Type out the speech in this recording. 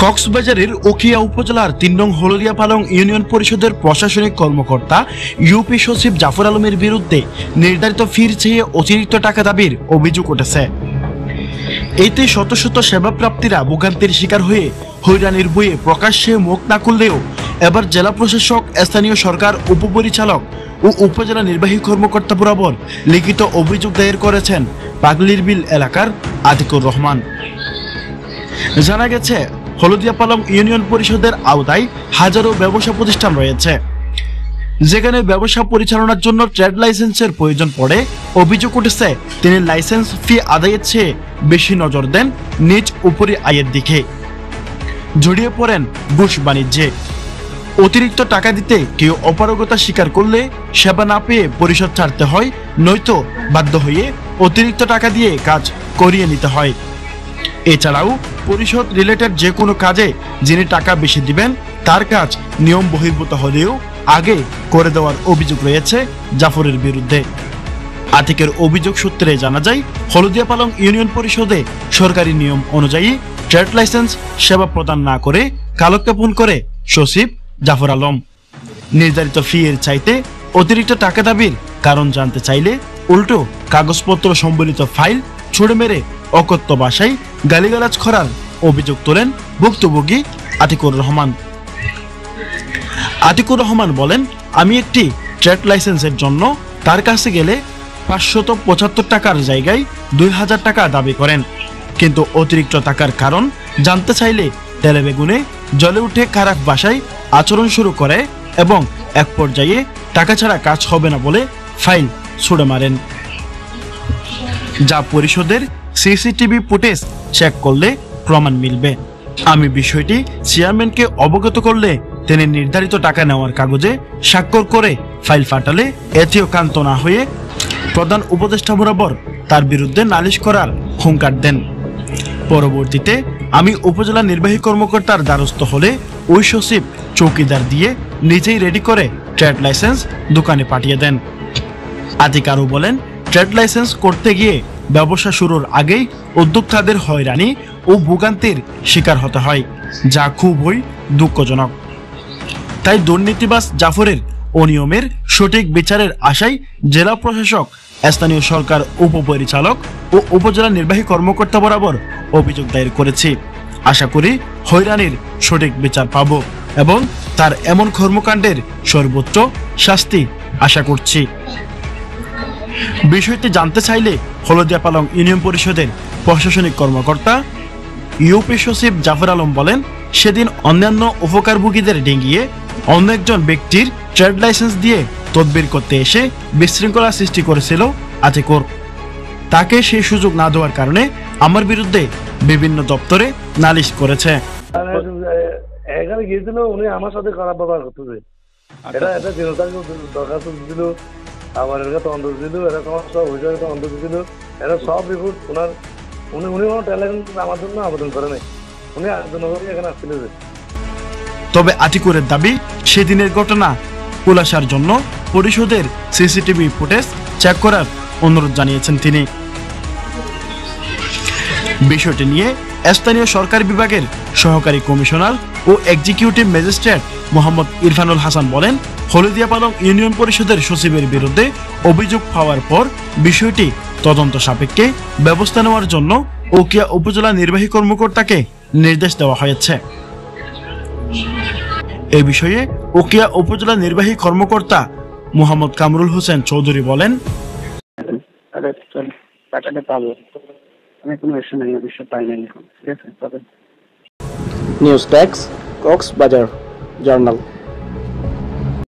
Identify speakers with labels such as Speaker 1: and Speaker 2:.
Speaker 1: কক্সবাজারের উখিয়া উপজেলার ৩ নং হলদিয়া পালং ইউনিয়ন পরিষদের প্রশাসনিক কর্মকর্তা ইউপি সচিব জাফর আলমের বিরুদ্ধে নির্ধারিত ফির চেয়ে অতিরিক্ত টাকা দাবির অভিযোগ উঠেছে। এতে শত শত সেবাপ্রাপ্তীরা ভোগান্তির শিকার হয়ে হয়রানির বইয়ে প্রকাশ্যে মুখ না খুললেও এবার জেলা প্রশাসক, স্থানীয় সরকার উপপরিচালক ও উপজেলা নির্বাহী কর্মকর্তা বরাবর লিখিত অভিযোগ দায়ের করেছেন পাগলির বিল এলাকার আতিকুর রহমান। জানা গেছে, হলদিয়া পালং ইউনিয়ন পরিষদের আওতায় হাজারো ব্যবসা প্রতিষ্ঠান রয়েছে, যেখানে ব্যবসা পরিচালনার জন্য ট্রেড লাইসেন্সের প্রয়োজন পড়ে। অভিযোগ উঠেছে, তিনি লাইসেন্স ফি আদায়ের চেয়ে বেশি নজর দেন নিজ উপরি আয়ের দিকে, জড়িয়ে পড়েন ঘুষ বাণিজ্যে। অতিরিক্ত টাকা দিতে কেউ অপারগতা স্বীকার করলে সেবা না পেয়ে পরিশোধ ছাড়তে হয়, নয়তো বাধ্য হয়ে অতিরিক্ত টাকা দিয়ে কাজ করিয়ে নিতে হয়। এছাড়াও পরিশোধ রিলেটেড যে কোনো কাজে যিনি টাকা বেশি দিবেন তার কাজ নিয়ম বহির্ভূত হলেও আগে করে দেওয়ার অভিযোগ রয়েছে জাফরের বিরুদ্ধে। আতিকের অভিযোগ সূত্রে জানা যায়, হলদিয়া পালং ইউনিয়ন পরিষদে সরকারি নিয়ম অনুযায়ী ট্রেড লাইসেন্স সেবা প্রদান না করে কালক্ষেপণ করে সচিব জাফর আলম। নির্ধারিত ফি এর চাইতে অতিরিক্ত টাকা দাবির কারণ জানতে চাইলে উল্টো কাগজপত্র সম্বলিত ফাইল ছুড়ে মেরে অকথ্য ভাষায় গালিগালাজ করার অভিযোগ তোলেন ভুক্তভোগী আতিকুর রহমান। আতিকুর রহমান বলেন, আমি একটি ট্রেড লাইসেন্সের জন্য তার কাছে গেলে 575 টাকার জায়গায় 2000 টাকা দাবি করেন, কিন্তু অতিরিক্ত টাকার কারণ জানতে চাইলে তেলে বেগুনে জ্বলে উঠে খারাপ ভাষায় আচরণ শুরু করে এবং এক পর্যায়ে টাকা ছাড়া কাজ হবে না বলে ফাইল ছুড়ে মারেন, যা পরিষদের সিসিটিভি ফুটেজ চেক করলে প্রমাণ মিলবে। আমি বিষয়টি চেয়ারম্যানকে অবগত করলে তিনি নির্ধারিত টাকা নেওয়ার কাগজে স্বাক্ষর করে ফাইল ফাটালে এতেও ক্ষান্ত না হয়ে প্রধান উপদেষ্টা বরাবর তার বিরুদ্ধে নালিশ করার হুঙ্কার দেন। পরবর্তীতে আমি উপজেলা নির্বাহী কর্মকর্তার দ্বারস্থ হলে ওই সচিব চৌকিদার দিয়ে নিজেই রেডি করে ট্রেড লাইসেন্স দোকানে পাঠিয়ে দেন। আতিক আরও বলেন, ট্রেড লাইসেন্স করতে গিয়ে ব্যবসা শুরুর আগেই উদ্যোক্তাদের হয়রানি ও ভোগান্তির শিকার হতে হয়, যা খুবই দুঃখজনক। তাই দুর্নীতিবাজ জাফরের অনিয়মের সঠিক বিচারের আশায় জেলা প্রশাসক, স্থানীয় সরকার উপপরিচালক ও উপজেলা নির্বাহী কর্মকর্তা বরাবর অভিযোগ দায়ের করেছি। আশা করি হয়রানির সঠিক বিচার পাব এবং তার এমন কর্মকাণ্ডের সর্বোচ্চ শাস্তি আশা করছি। বিষয়টি জানতে চাইলে হলদিয়া পালং ইউনিয়ন পরিষদের প্রশাসনিক কর্মকর্তা ইউপি সচিব জাফর আলম বলেন, সেদিন অন্যান্য উপকারভোগীদের ডিঙিয়ে অন্য একজন ব্যক্তির ট্রেড লাইসেন্স দিয়ে তদবির করতে এসে বিশৃঙ্খলা সৃষ্টি করেছিল আতিকুর। তাকে সেই সুযোগ না দেওয়ার কারণে আমার বিরুদ্ধে বিভিন্ন দপ্তরে নালিশ করেছে।
Speaker 2: এখানে গিয়েছিল, উনি আমার সাথে খারাপ ব্যবহার করতেছে। এটা দরখাস্ত দিছিল, আবার এর তদন্ত দিছিল, এরা সব অভিযোগ তদন্ত দিছিল, এরা সব রিপোর্ট ওনার উনি কোনো ট্যালেন্ট আমার জন্য আবেদন করে নাই, উনি আবেদন করে এখানে আসছিল।
Speaker 1: তবে আতিকুরের দাবি, সেদিনের ঘটনা খোলাসার জন্য পরিষদের সিসিটিভি ফুটেজ চেক করার অনুরোধ জানিয়েছেন তিনি। বিষয়টি নিয়ে স্থানীয় সরকার বিভাগের সহকারী কমিশনার ও এক্সিকিউটিভ ম্যাজিস্ট্রেট মোহাম্মদ ইরফানুল হাসান বলেন, হলদিয়া পালং ইউনিয়ন পরিষদের সচিবের বিরুদ্ধে অভিযোগ পাওয়ার পর বিষয়টি তদন্ত সাপেক্ষে ব্যবস্থা নেওয়ার জন্য উখিয়া উপজেলা নির্বাহী কর্মকর্তাকে নির্দেশ দেওয়া হয়েছে। এ বিষয়ে উখিয়া উপজেলা নির্বাহী কর্মকর্তা মোহাম্মদ কামরুল হোসেন চৌধুরী বলেন,
Speaker 3: নিউজ ডেস্ক, কক্সবাজার জার্নাল।